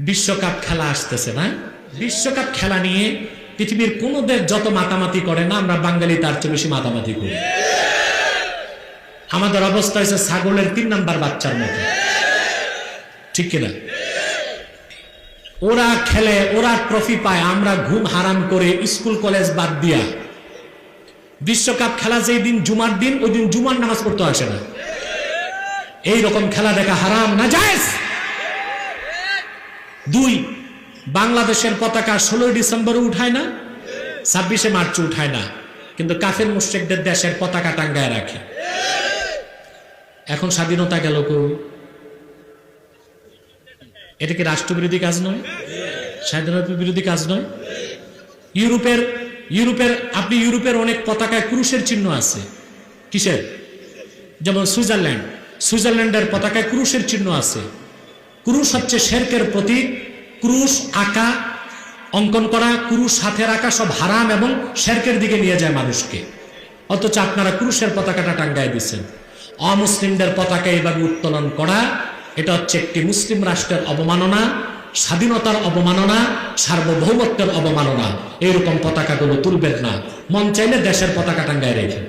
বিশ্বকাপ খেলা আসতেছে না? বিশ্বকাপ খেলা নিয়ে পৃথিবীর কোন দেশ যত মাতামাতি করে না, আমরা বাঙালি তার চেয়ে বেশি মাতামাতি করি। আমাদের অবস্থা হয়েছে ছাগলের 3 নাম্বার বাচ্চার মতো, ঠিক কিনা? ওরা খেলে, ওরা ট্রফি পায়, আমরা ঘুম হারাম করে স্কুল কলেজ বাদ দিয়া বিশ্বকাপ খেলা যেই দিন জুমার দিন, ওই দিন জুমার নামাজ পড়তে আসে না। এইরকম খেলা দেখা হারাম, নাজায়েজ। 2, বাংলাদেশের পতাকা 16 ডিসেম্বরে উঠায় না, 26শে মার্চ উঠায় না, কিন্তু কাফের মুশরিকদের দেশের পতাকা টাঙ্গায় রাখে। এখন স্বাধীনতা গেল কই? এটা কি রাষ্ট্রবিরোধী কাজ নয়? স্বাধীনতা বিরোধী কাজ নয়? আপনি ইউরোপের অনেক পতাকায় ক্রুশের চিহ্ন আছে। কিসের? যেমন সুইজারল্যান্ডের পতাকায় ক্রুশের চিহ্ন আছে। ক্রুশ হচ্ছে শিরকের প্রতীক। ক্রুশ আঁকা, অঙ্কন করা, ক্রুশ হাতে রাখা সব হারাম এবং শিরকের দিকে নিয়ে যায় মানুষকে। অথচ আপনারা ক্রুশের পতাকাটা টাঙ্গায় দিচ্ছেন। অমুসলিমদের পতাকা এইভাবে উত্তোলন করা, এটা হচ্ছে একটি মুসলিম রাষ্ট্রের অবমাননা, স্বাধীনতার অবমাননা, সার্বভৌমত্বের অবমাননা। এইরকম পতাকাগুলো তুলবেন না। মন চাইলে দেশের পতাকা টাঙ্গায় রেখে